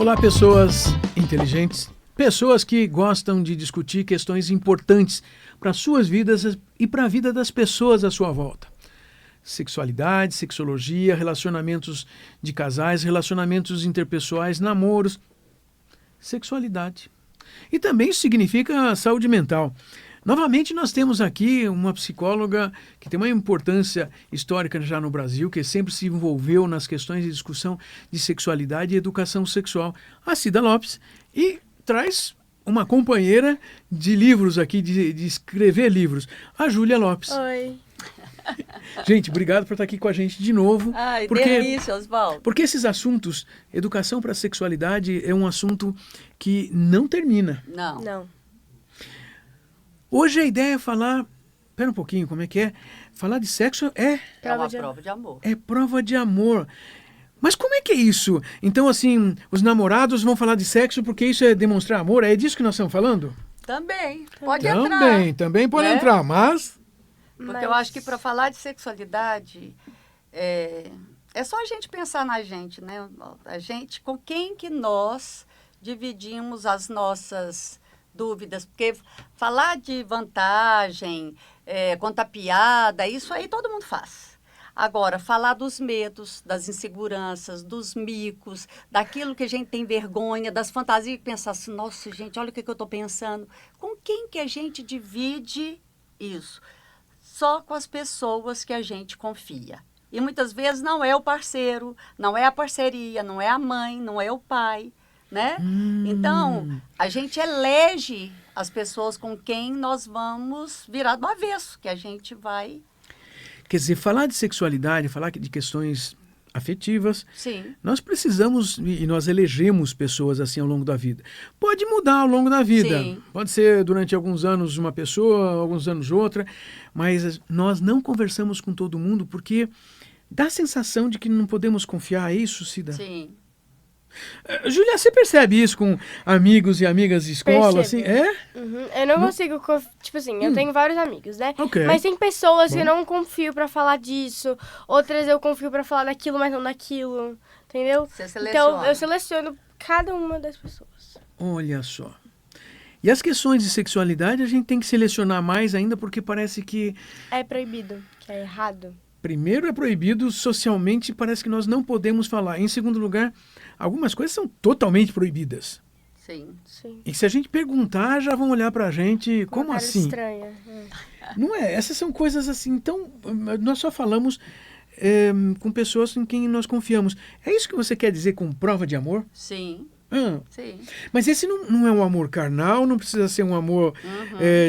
Olá, pessoas inteligentes, pessoas que gostam de discutir questões importantes para suas vidas e para a vida das pessoas à sua volta. Sexualidade, sexologia, relacionamentos de casais, relacionamentos interpessoais, namoros, sexualidade. E também isso significa saúde mental. Novamente, nós temos aqui uma psicóloga que tem uma importância histórica já no Brasil, que sempre se envolveu nas questões de discussão de sexualidade e educação sexual, a Cida Lopes, e traz uma companheira de livros aqui, de escrever livros, a Júlia Lopes. Oi. Gente, obrigado por estar aqui com a gente de novo. Ai, delícia, Osvaldo. Porque esses assuntos, educação para a sexualidade é um assunto que não termina. Não. Hoje a ideia é falar... Espera um pouquinho, como é que é? Falar de sexo É uma prova de amor. é prova de amor. Mas como é que é isso? Então, assim, os namorados vão falar de sexo porque isso é demonstrar amor? É disso que nós estamos falando? Também, pode entrar. Também pode né? entrar, mas... Porque eu acho que para falar de sexualidade, é só a gente pensar na gente, né? A gente, com quem que nós dividimos as nossas dúvidas, porque falar de vantagem, contar piada, isso aí todo mundo faz. Agora, falar dos medos, das inseguranças, dos micos, daquilo que a gente tem vergonha, das fantasias, e pensar assim, nossa, gente, olha o que eu estou pensando. Com quem que a gente divide isso? Só com as pessoas que a gente confia. E muitas vezes não é o parceiro, não é a parceria, não é a mãe, não é o pai, né? Então, a gente elege as pessoas com quem nós vamos virar do avesso, que a gente vai... Quer dizer, falar de sexualidade, falar de questões afetivas, Sim. nós precisamos, e nós elegemos pessoas assim ao longo da vida. Pode mudar ao longo da vida. Sim. Pode ser durante alguns anos uma pessoa, alguns anos outra, mas nós não conversamos com todo mundo porque dá a sensação de que não podemos confiar. É isso, Cida? Sim. Júlia, você percebe isso com amigos e amigas de escola? Assim? Percebo. É? Uhum. Eu não consigo, tipo assim, eu tenho vários amigos, né? Ok. Mas tem pessoas que Bom. eu não confio pra falar disso, outras eu confio pra falar daquilo, mas não daquilo, entendeu? Você seleciona. Então, eu seleciono cada uma das pessoas. Olha só. E as questões de sexualidade a gente tem que selecionar mais ainda porque parece que É proibido, que é errado. primeiro é proibido socialmente, parece que nós não podemos falar. Em segundo lugar, algumas coisas são totalmente proibidas. Sim. Sim. E se a gente perguntar, já vão olhar pra gente, como Uma cara assim? estranha. Não é? Essas são coisas assim. Então, nós só falamos com pessoas em quem nós confiamos. É isso que você quer dizer com prova de amor? Sim. Sim. Mas esse não é um amor carnal, não precisa ser um amor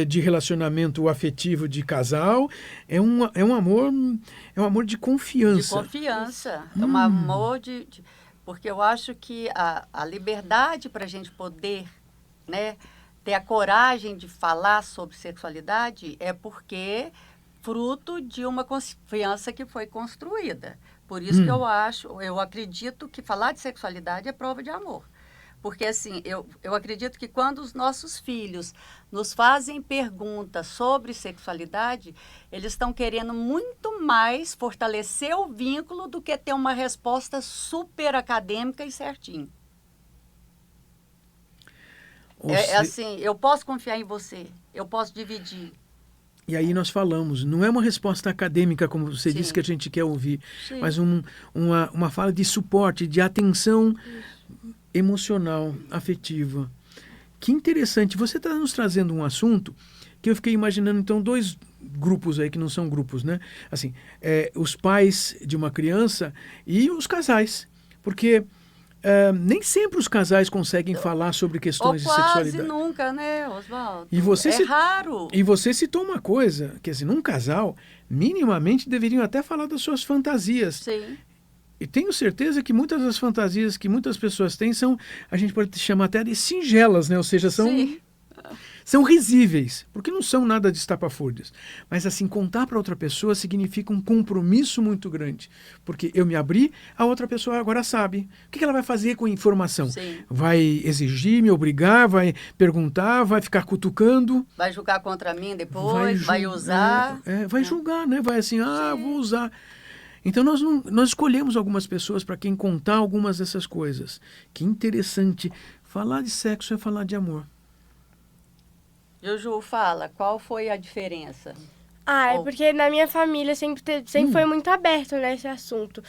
de relacionamento afetivo de casal. É um amor de confiança. De confiança. É um amor Porque eu acho que a liberdade para a gente poder, né, ter a coragem de falar sobre sexualidade é porque fruto de uma confiança que foi construída. Por isso que eu acredito que falar de sexualidade é prova de amor. Porque, assim, eu acredito que quando os nossos filhos nos fazem perguntas sobre sexualidade, eles estão querendo muito mais fortalecer o vínculo do que ter uma resposta super acadêmica e certinho. Assim, eu posso confiar em você, eu posso dividir. E aí nós falamos, não é uma resposta acadêmica, como você Sim. disse que a gente quer ouvir, Sim. mas uma fala de suporte, de atenção emocional, afetiva. Que interessante. Você está nos trazendo um assunto que eu fiquei imaginando, então, dois grupos aí que não são grupos, né? Assim, os pais de uma criança e os casais. Porque nem sempre os casais conseguem falar sobre questões de Ou quase sexualidade. nunca, né, Osvaldo? E você é raro. E você citou uma coisa, que assim, num casal, minimamente deveriam até falar das suas fantasias. Sim. E tenho certeza que muitas das fantasias que muitas pessoas têm são, a gente pode chamar até de singelas, né? Ou seja, são risíveis, porque não são nada de estapafúrdios. Mas assim, contar para outra pessoa significa um compromisso muito grande. Porque eu me abri, a outra pessoa agora sabe. O que ela vai fazer com a informação? Sim. Vai exigir, me obrigar, vai perguntar, vai ficar cutucando. Vai julgar contra mim depois, vai usar. Vai julgar, né? Vai assim, vou usar. Então nós escolhemos algumas pessoas para quem contar algumas dessas coisas. Que interessante. Falar de sexo é falar de amor. Juju, fala, qual foi a diferença? Ah, é porque na minha família sempre foi muito aberto, né, esse assunto.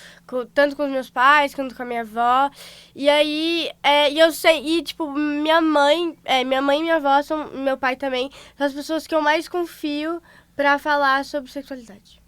Tanto com os meus pais, quanto com a minha avó. E aí, e eu sei, e tipo, minha mãe e minha avó, meu pai também, são as pessoas que eu mais confio pra falar sobre sexualidade.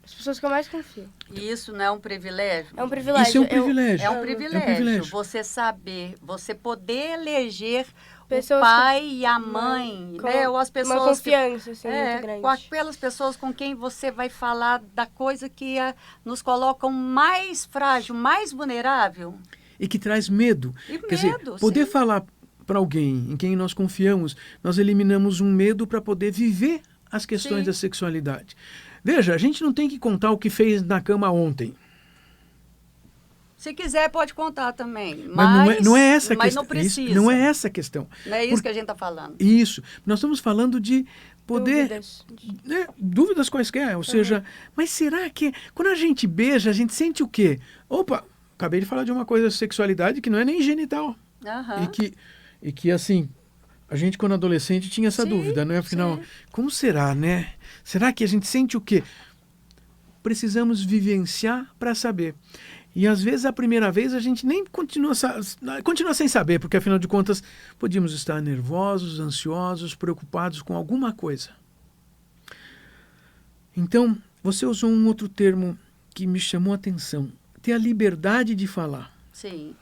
As pessoas que eu mais confio. E isso não é um privilégio? É um privilégio. Isso é um privilégio. É um privilégio. Você saber, você poder eleger Pessoas o pai e a mãe, né? Ou as pessoas uma confiança, assim, muito grande. Com aquelas pessoas com quem você vai falar da coisa que nos colocam mais frágil, mais vulnerável. E que traz medo. E Quer medo, dizer, poder sim. falar para alguém em quem nós confiamos, nós eliminamos um medo para poder viver as questões Sim. da sexualidade. Veja, a gente não tem que contar o que fez na cama ontem. Se quiser, pode contar também. Mas não é essa a mas questão. não precisa. Isso, não é essa a questão. Não é isso que a gente está falando. Isso. Nós estamos falando de poder... Dúvidas. Dúvidas quaisquer. Ou seja, mas será que... Quando a gente beija, a gente sente o quê? Opa, acabei de falar de uma coisa, sexualidade, que não é nem genital. Aham. E que, assim, a gente, quando adolescente, tinha essa Sim, dúvida, né? Afinal, sim. como será, né? Será que a gente sente o quê? Precisamos vivenciar para saber. E, às vezes, a primeira vez, a gente nem continua sem saber, porque, afinal de contas, podíamos estar nervosos, ansiosos, preocupados com alguma coisa. Então, você usou um outro termo que me chamou a atenção. Ter a liberdade de falar. Sim.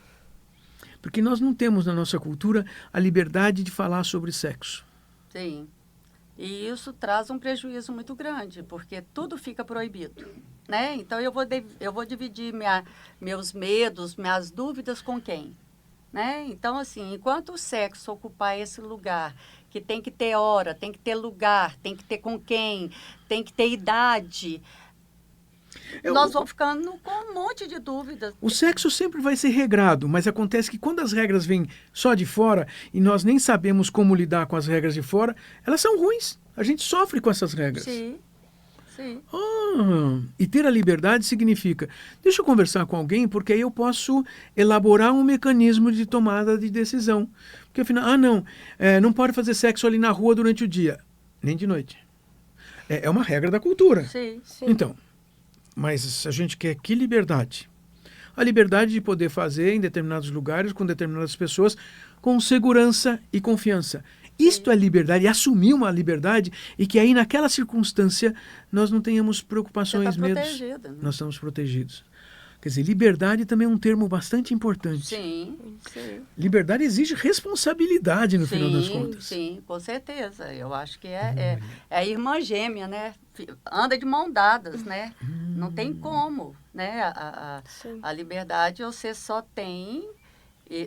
Porque nós não temos na nossa cultura a liberdade de falar sobre sexo. Sim. E isso traz um prejuízo muito grande, porque tudo fica proibido, né? Então, eu vou dividir meus medos, minhas dúvidas com quem? Né? Então, assim, enquanto o sexo ocupar esse lugar, que tem que ter hora, tem que ter lugar, tem que ter com quem, tem que ter idade... Nós vamos ficando com um monte de dúvidas. O sexo sempre vai ser regrado, mas acontece que quando as regras vêm só de fora e nós nem sabemos como lidar com as regras de fora, elas são ruins. A gente sofre com essas regras. Sim, sim. E ter a liberdade significa, deixa eu conversar com alguém, porque aí eu posso elaborar um mecanismo de tomada de decisão. Porque afinal, não pode fazer sexo ali na rua durante o dia, nem de noite. É uma regra da cultura. Sim. Então, mas a gente quer que liberdade? A liberdade de poder fazer em determinados lugares, com determinadas pessoas, com segurança e confiança. Isto é liberdade, assumir uma liberdade e que aí naquela circunstância nós não tenhamos preocupações, medos. Protegido, né? Nós estamos protegidos. Quer dizer, liberdade também é um termo bastante importante. Sim, sim. Liberdade exige responsabilidade no final das contas. Sim, com certeza. Eu acho que é a irmã gêmea, né? Anda de mão dadas, né? Não tem como, né? A liberdade você só tem,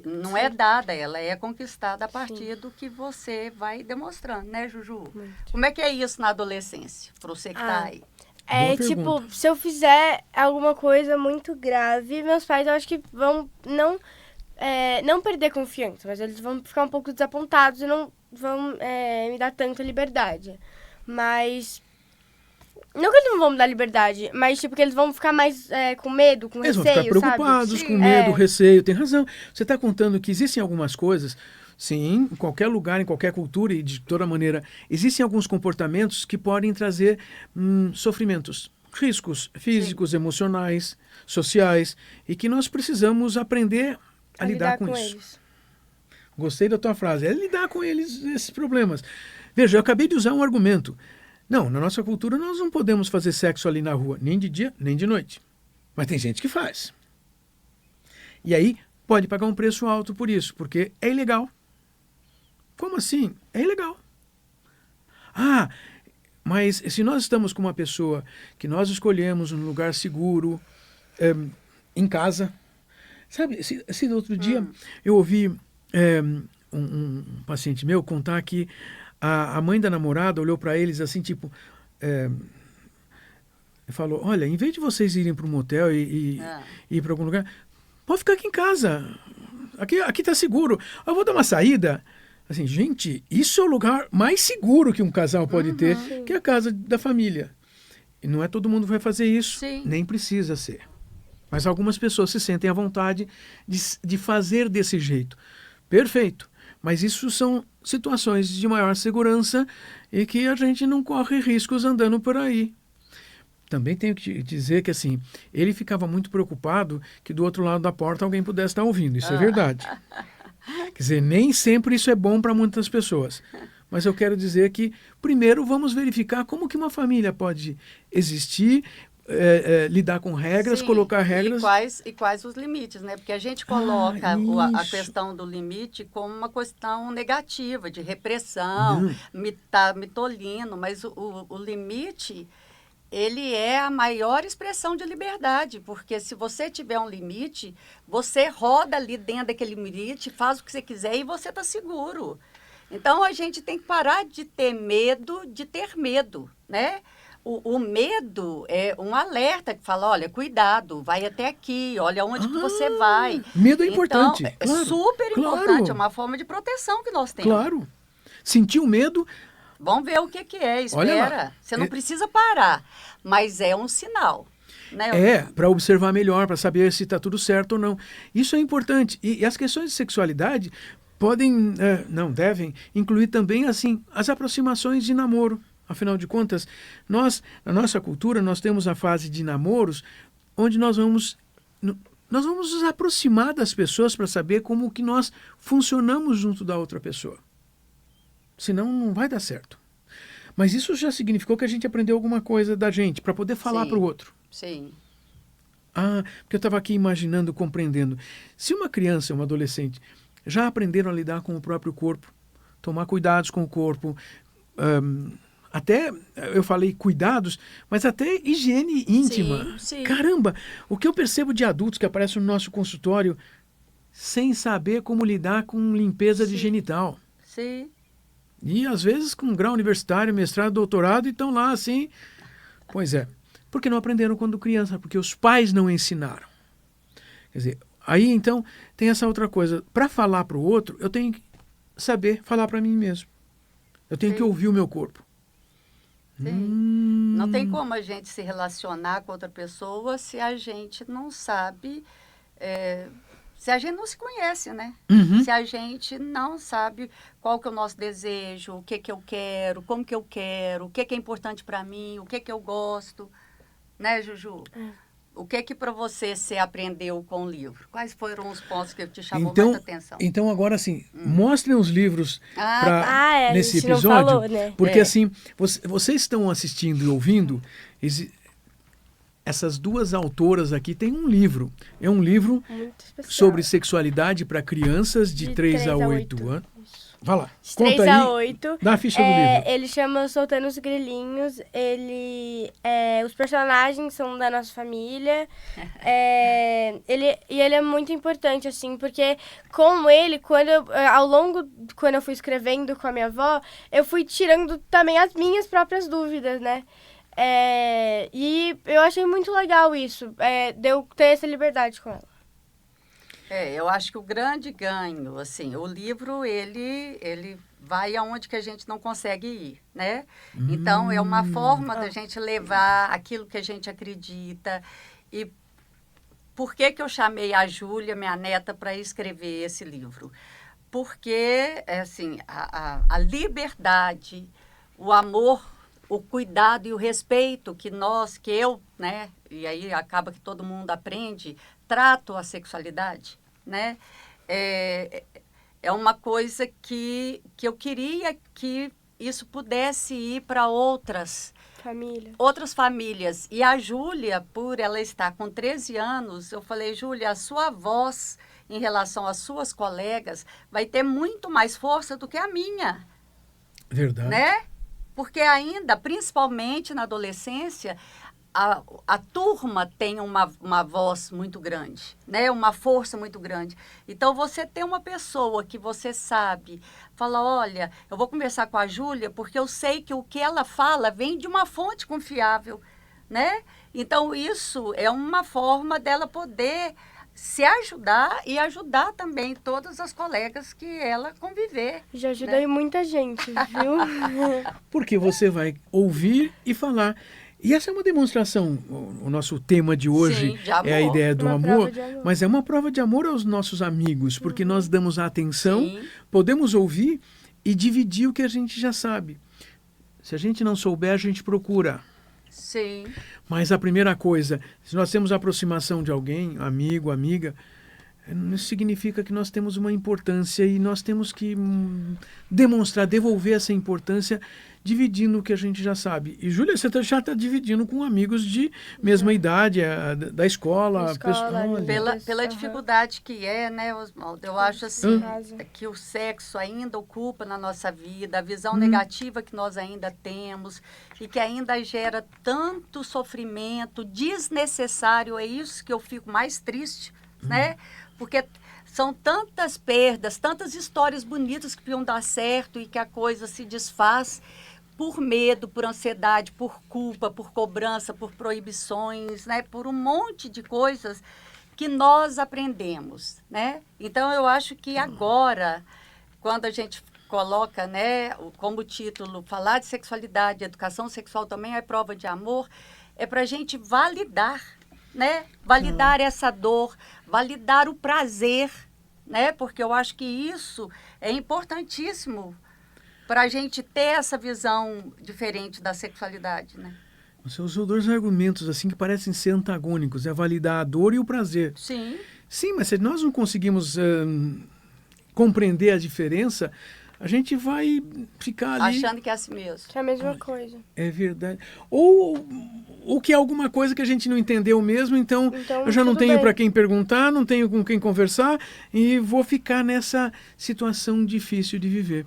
não é dada, ela é conquistada a partir do que você vai demonstrando, né, Juju? Muito. Como é que é isso na adolescência, para você que tá aí? Boa Tipo, pergunta. se eu fizer alguma coisa muito grave, meus pais eu acho que vão não perder confiança, mas eles vão ficar um pouco desapontados e não vão me dar tanta liberdade. Mas... Não que eles não vão me dar liberdade, mas tipo que eles vão ficar mais com medo, com Eles vão receio, ficar preocupados, sabe? com medo, receio. Tem razão. Você está contando que existem algumas coisas, sim, em qualquer lugar, em qualquer cultura e de toda maneira, existem alguns comportamentos que podem trazer sofrimentos, riscos físicos, emocionais, sociais, e que nós precisamos aprender a lidar com isso. Eles. Gostei da tua frase. É lidar com eles, esses problemas. Veja, eu acabei de usar um argumento. Não, na nossa cultura nós não podemos fazer sexo ali na rua, nem de dia, nem de noite. Mas tem gente que faz. E aí pode pagar um preço alto por isso, porque é ilegal. Como assim? É ilegal. Mas se nós estamos com uma pessoa que nós escolhemos um lugar seguro, em casa... Sabe, se no outro dia eu ouvi um paciente meu contar que a mãe da namorada olhou para eles assim, tipo... falou, olha, em vez de vocês irem para um motel e ir para algum lugar, pode ficar aqui em casa. Aqui tá seguro. Eu vou dar uma saída. Assim, gente, isso é o lugar mais seguro que um casal pode ter, que é a casa da família. E não é todo mundo que vai fazer isso, Sim. nem precisa ser. Mas algumas pessoas se sentem à vontade de fazer desse jeito. Perfeito. Mas isso são situações de maior segurança e que a gente não corre riscos andando por aí. Também tenho que te dizer que, assim, ele ficava muito preocupado que do outro lado da porta alguém pudesse estar ouvindo. Isso é verdade. Quer dizer, nem sempre isso é bom para muitas pessoas. Mas eu quero dizer que, primeiro, vamos verificar como que uma família pode existir, lidar com regras, Sim, colocar regras. E quais os limites, né? Porque a gente coloca a isso. questão do limite como uma questão negativa, de repressão, me tolhindo, mas o limite, ele é a maior expressão de liberdade, porque se você tiver um limite, você roda ali dentro daquele limite, faz o que você quiser e você está seguro. Então, a gente tem que parar de ter medo, né? O medo é um alerta que fala, olha, cuidado, vai até aqui, olha onde que você vai. Medo é importante. Então, claro, é super importante, claro, é uma forma de proteção que nós temos. claro. Sentir o medo, Vamos ver o que é, Olha lá. espera. Você não precisa parar, mas é um sinal. Né? para observar melhor, para saber se está tudo certo ou não. Isso é importante. E as questões de sexualidade podem, não devem, incluir também assim as aproximações de namoro. Afinal de contas, nós, na nossa cultura, nós temos a fase de namoros, onde nós vamos nos aproximar das pessoas para saber como que nós funcionamos junto da outra pessoa. Senão não vai dar certo. Mas isso já significou que a gente aprendeu alguma coisa da gente, para poder falar para o outro. Sim. Porque eu estava aqui imaginando, compreendendo. Se uma criança, uma adolescente, já aprenderam a lidar com o próprio corpo, tomar cuidados com o corpo, até, eu falei cuidados, mas até higiene íntima. Sim. Caramba, o que eu percebo de adultos que aparecem no nosso consultório sem saber como lidar com limpeza de genital. Sim. E às vezes com grau universitário, mestrado, doutorado, e estão lá assim. Pois é, porque não aprenderam quando criança, porque os pais não ensinaram. Quer dizer, aí então tem essa outra coisa. Para falar para o outro, eu tenho que saber falar para mim mesmo. Eu tenho que ouvir o meu corpo. Sim. Não tem como a gente se relacionar com outra pessoa se a gente não sabe, se a gente não se conhece, né? Uhum. Se a gente não sabe qual que é o nosso desejo, o que eu quero, como que eu quero, o que é importante para mim, o que eu gosto, né, Juju? O que para você aprendeu com o livro? Quais foram os pontos que te chamou muita atenção? Então agora assim, mostrem os livros nesse a gente não episódio, falou, né? porque assim, vocês estão assistindo e ouvindo, essas duas autoras aqui têm um livro. É um livro sobre sexualidade para crianças de 3 a 8 anos. Vai lá, de conta 3 a 8. Dá a ficha do livro. Ele chama Soltando os Grilinhos. Os personagens são da nossa família. Ele é muito importante, assim, porque com ele, quando eu fui escrevendo com a minha avó, eu fui tirando também as minhas próprias dúvidas, né? E eu achei muito legal isso, de eu ter essa liberdade com ela. Eu acho que o grande ganho, assim, o livro, ele vai aonde que a gente não consegue ir, né? Então, é uma forma da gente levar aquilo que a gente acredita. E por que eu chamei a Júlia, minha neta, para escrever esse livro? Porque, assim, a liberdade, o amor, o cuidado e o respeito que eu, né? E aí acaba que todo mundo aprende, trato a sexualidade, né? É uma coisa que eu queria que isso pudesse ir para outras famílias. E a Júlia, por ela estar com 13 anos, eu falei, Júlia, a sua voz em relação às suas colegas vai ter muito mais força do que a minha. Verdade. Né? Porque ainda, principalmente na adolescência, a turma tem uma voz muito grande, né? Uma força muito grande. Então, você tem uma pessoa que você sabe, fala, olha, eu vou conversar com a Júlia porque eu sei que o que ela fala vem de uma fonte confiável, né? Então, isso é uma forma dela poder se ajudar e ajudar também todas as colegas que ela conviver. Já ajudei muita gente, viu? Porque você vai ouvir e falar. E essa é uma demonstração, o nosso tema de hoje Sim, de amor. é a ideia do Uma amor, prova de amor. mas é uma prova de amor aos nossos amigos, porque nós damos a atenção, Sim. podemos ouvir e dividir o que a gente já sabe. Se a gente não souber, a gente procura. Sim. Mas a primeira coisa, se nós temos a aproximação de alguém, amigo, amiga, isso significa que nós temos uma importância e nós temos que demonstrar, devolver essa importância dividindo o que a gente já sabe. E, Júlia, você já está dividindo com amigos de mesma idade, da escola. Da escola, olha. Pela Aham. dificuldade que é, né, Oswaldo? Eu acho assim que o sexo ainda ocupa na nossa vida, a visão negativa que nós ainda temos e que ainda gera tanto sofrimento desnecessário. É isso que eu fico mais triste, né? Porque são tantas perdas, tantas histórias bonitas que iam dar certo e que a coisa se desfaz por medo, por ansiedade, por culpa, por cobrança, por proibições, né? Por um monte de coisas que nós aprendemos, né? Então, eu acho que agora, quando a gente coloca, né, como título, falar de sexualidade, educação sexual também é prova de amor, é para a gente validar, né? Validar essa dor, validar o prazer, né? Porque eu acho que isso é importantíssimo para a gente ter essa visão diferente da sexualidade, né? Você usou dois argumentos assim que parecem ser antagônicos, é validar a dor e o prazer. Sim. Sim, mas se nós não conseguimos compreender a diferença, a gente vai ficar ali... Achando que é assim mesmo. Que é a mesma coisa. É verdade. Ou que é alguma coisa que a gente não entendeu mesmo, então eu já não tudo tenho bem. para quem perguntar, não tenho com quem conversar e vou ficar nessa situação difícil de viver.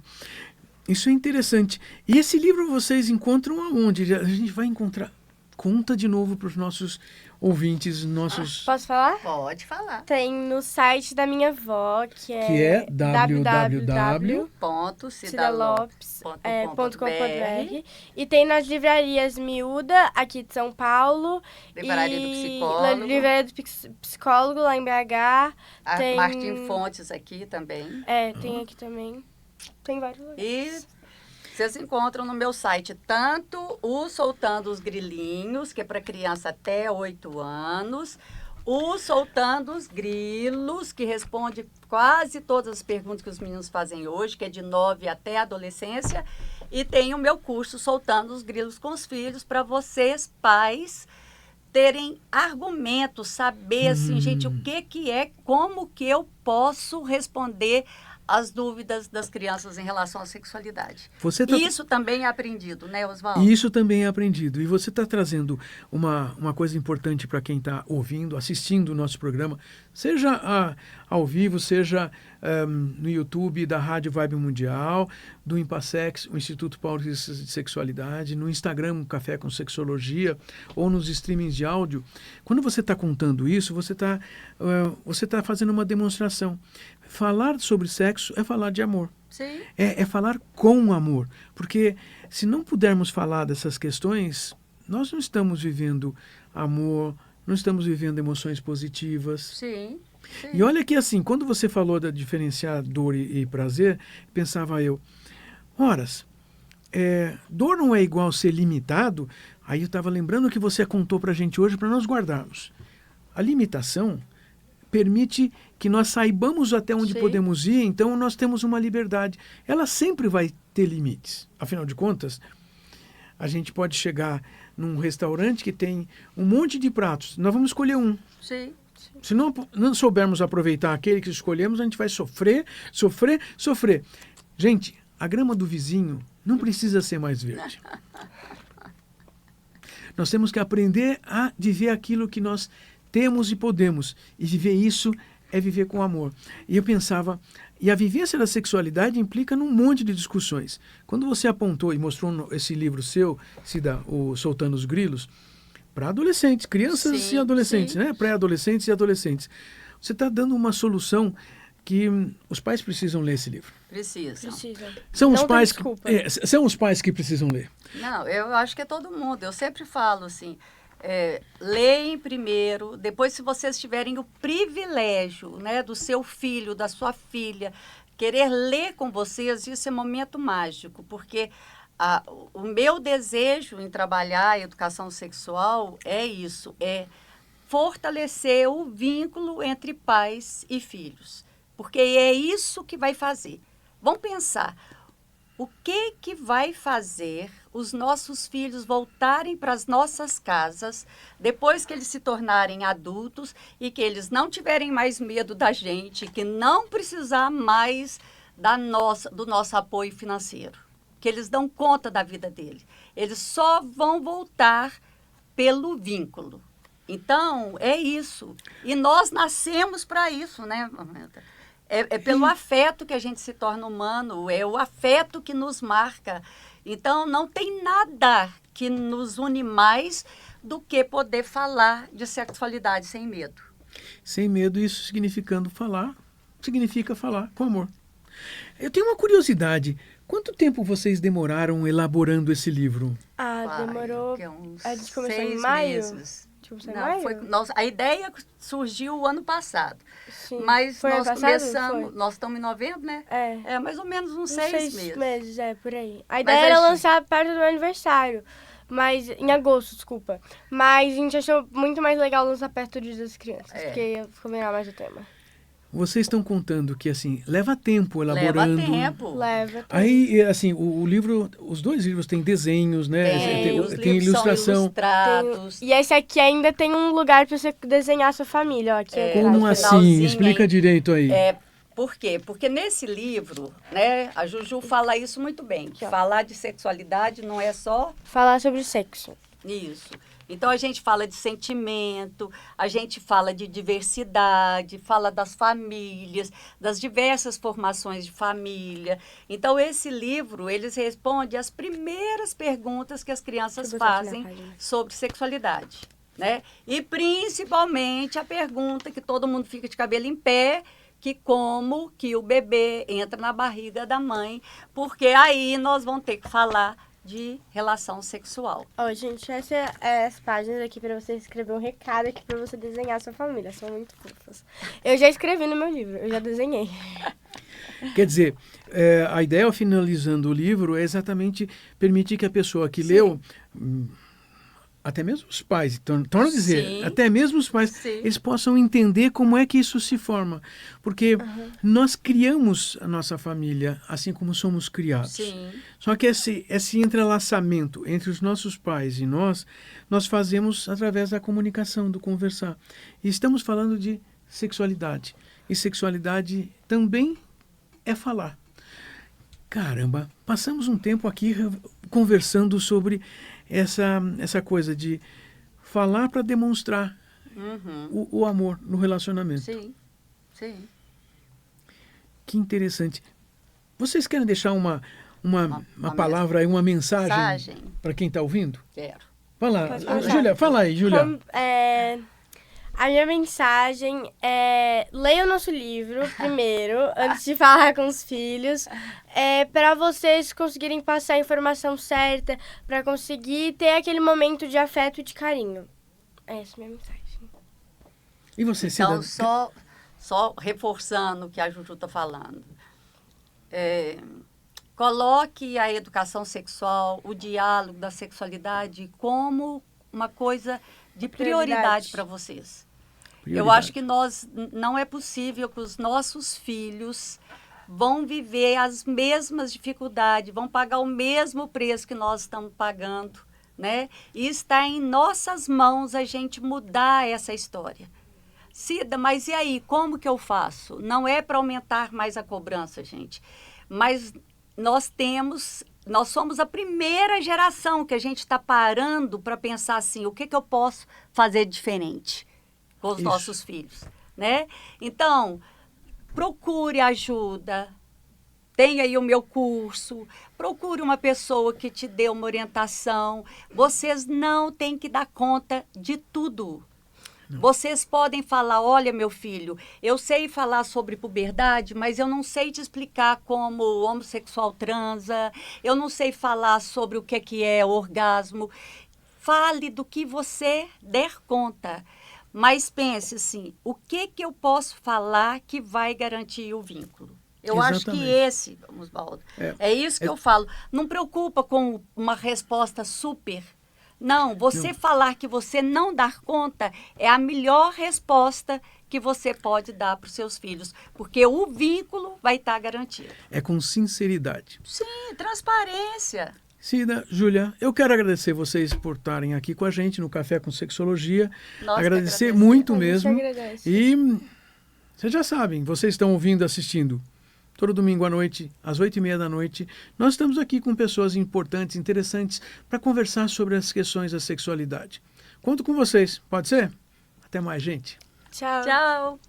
Isso é interessante. E esse livro vocês encontram aonde? A gente vai encontrar... Conta de novo para os nossos ouvintes, nossos... Posso falar? Pode falar. Tem no site da minha avó, que é www. www.cidalopes.com.br e tem nas livrarias Miúda, aqui de São Paulo. Livraria do e Psicólogo. Livraria do Psicólogo, lá em BH. A tem... Martim Fontes aqui também. Tem aqui também. Tem vários lugares. E vocês encontram no meu site tanto o Soltando os Grilinhos, que é para criança até 8 anos, o Soltando os Grilos, que responde quase todas as perguntas que os meninos fazem hoje, que é de 9 até a adolescência, e tem o meu curso Soltando os Grilos com os Filhos, para vocês, pais, terem argumentos, saber, assim, gente, o que é, como que eu posso responder as dúvidas das crianças em relação à sexualidade. Isso também é aprendido, né, Oswaldo? Isso também é aprendido. E você está trazendo uma coisa importante para quem está ouvindo, assistindo o nosso programa, seja ao vivo, seja no YouTube da Rádio Vibe Mundial, do Impassex, o Instituto Paulista de Sexualidade, no Instagram, Café com Sexologia, ou nos streamings de áudio. Quando você está contando isso, você tá fazendo uma demonstração. Falar sobre sexo é falar de amor. Sim. É falar com amor. Porque se não pudermos falar dessas questões, nós não estamos vivendo amor, não estamos vivendo emoções positivas. Sim. Sim. E olha que assim, quando você falou da diferenciar dor e prazer, pensava eu, horas, dor não é igual ser limitado, aí eu estava lembrando o que você contou para a gente hoje para nós guardarmos. A limitação permite que nós saibamos até onde podemos ir, então nós temos uma liberdade. Ela sempre vai ter limites. Afinal de contas, a gente pode chegar num restaurante que tem um monte de pratos. Nós vamos escolher um. Sim. Se não soubermos aproveitar aquele que escolhemos, a gente vai sofrer. Gente, a grama do vizinho não precisa ser mais verde. Nós temos que aprender a viver aquilo que nós temos e podemos. E viver isso é viver com amor. E eu pensava, e a vivência da sexualidade implica num monte de discussões. Quando você apontou e mostrou esse livro seu, Cida, o Soltando os Grilos, para adolescentes, crianças e adolescentes, né? Pré-adolescentes e adolescentes. Você está dando uma solução que os pais precisam ler esse livro. Precisam. São os pais que precisam ler. Não, eu acho que é todo mundo. Eu sempre falo assim, leem primeiro, depois se vocês tiverem o privilégio, né, do seu filho, da sua filha, querer ler com vocês, isso é momento mágico, porque O meu desejo em trabalhar a educação sexual é isso, é fortalecer o vínculo entre pais e filhos, porque é isso que vai fazer. Vamos pensar, o que vai fazer os nossos filhos voltarem para as nossas casas depois que eles se tornarem adultos e que eles não tiverem mais medo da gente, que não precisar mais do nosso apoio financeiro, que eles dão conta da vida dele. Eles só vão voltar pelo vínculo. Então, é isso. E nós nascemos para isso, né, Mamenta? É pelo afeto que a gente se torna humano, é o afeto que nos marca. Então, não tem nada que nos une mais do que poder falar de sexualidade sem medo. Sem medo, isso significa falar com amor. Eu tenho uma curiosidade. Quanto tempo vocês demoraram elaborando esse livro? Demorou. A gente começou em 6 maio. meses. Começou em Não, maio? a ideia surgiu o ano passado. Sim. Mas Foi nós ano passado? começamos, Foi. nós estamos em novembro, né? É. É mais ou menos uns Uns 6 6 meses. meses, por aí. A ideia era lançar perto do meu aniversário. Mas, em agosto, desculpa. Mas a gente achou muito mais legal lançar perto do Dia das Crianças. Porque ficou melhor mais o tema. Vocês estão contando que, assim, leva tempo elaborando. Leva tempo. Leva tempo. Aí, assim, o livro, os 2 livros têm desenhos, né? Os Tem livros ilustração. são ilustrados. E esse aqui ainda tem um lugar para você desenhar a sua família, ó. Aqui Como no assim? finalzinho, Explica direito aí. Por quê? Porque nesse livro, né, a Juju fala isso muito bem. Que falar de sexualidade não é só falar sobre sexo. isso. Então, a gente fala de sentimento, a gente fala de diversidade, fala das famílias, das diversas formações de família. Então, esse livro, eles respondem as primeiras perguntas que as crianças fazem sobre sexualidade, né? E, principalmente, a pergunta que todo mundo fica de cabelo em pé, que como que o bebê entra na barriga da mãe, porque aí nós vamos ter que falar de relação sexual. Gente, essas é as páginas aqui para você escrever um recado aqui para você desenhar a sua família. São muito fofas. Eu já escrevi no meu livro, eu já desenhei. Quer dizer, a ideia, ao finalizando o livro, é exatamente permitir que a pessoa que leu, até mesmo os pais, torno a dizer, até mesmo os pais, eles possam entender como é que isso se forma. Porque nós criamos a nossa família assim como somos criados. Sim. Só que esse entrelaçamento entre os nossos pais e nós fazemos através da comunicação, do conversar. E estamos falando de sexualidade. E sexualidade também é falar. Caramba, passamos um tempo aqui conversando sobre essa coisa de falar para demonstrar o amor no relacionamento. Sim, sim. Que interessante. Vocês querem deixar uma palavra aí, uma mensagem para quem está ouvindo? Quero. Fala, Júlia, fala aí, Júlia. A minha mensagem é: leia o nosso livro primeiro, antes de falar com os filhos, para vocês conseguirem passar a informação certa, para conseguir ter aquele momento de afeto e de carinho. Essa é a minha mensagem. E você, Então, só reforçando o que a Juju está falando. Coloque a educação sexual, o diálogo da sexualidade como uma coisa de prioridade para vocês. Eu acho que não é possível que os nossos filhos vão viver as mesmas dificuldades, vão pagar o mesmo preço que nós estamos pagando, né? E está em nossas mãos a gente mudar essa história. Cida, mas e aí, como que eu faço? Não é para aumentar mais a cobrança, gente, mas nós somos a primeira geração que a gente está parando para pensar assim, o que eu posso fazer diferente com os nossos filhos, né? Então, procure ajuda, tenha aí o meu curso, procure uma pessoa que te dê uma orientação. Vocês não têm que dar conta de tudo. Vocês podem falar, olha, meu filho, eu sei falar sobre puberdade, mas eu não sei te explicar como o homossexual transa, eu não sei falar sobre o que é orgasmo. Fale do que você der conta, mas pense assim, o que eu posso falar que vai garantir o vínculo? Eu acho que esse, Oswaldo, é isso que eu falo. Não preocupa com uma resposta super. Não, você falar que você não dá conta é a melhor resposta que você pode dar para os seus filhos, porque o vínculo vai estar garantido. É com sinceridade. Sim, transparência. Cida, Júlia, eu quero agradecer vocês por estarem aqui com a gente no Café com Sexologia. Agradecer muito mesmo. E vocês já sabem, vocês estão ouvindo, assistindo todo domingo à noite, às 20h30. Nós estamos aqui com pessoas importantes, interessantes, para conversar sobre as questões da sexualidade. Conto com vocês, pode ser? Até mais, gente. Tchau. Tchau.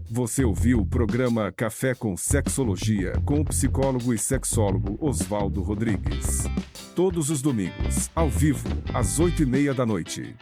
Você ouviu o programa Café com Sexologia com o psicólogo e sexólogo Oswaldo Rodrigues. Todos os domingos, ao vivo, às 20h30.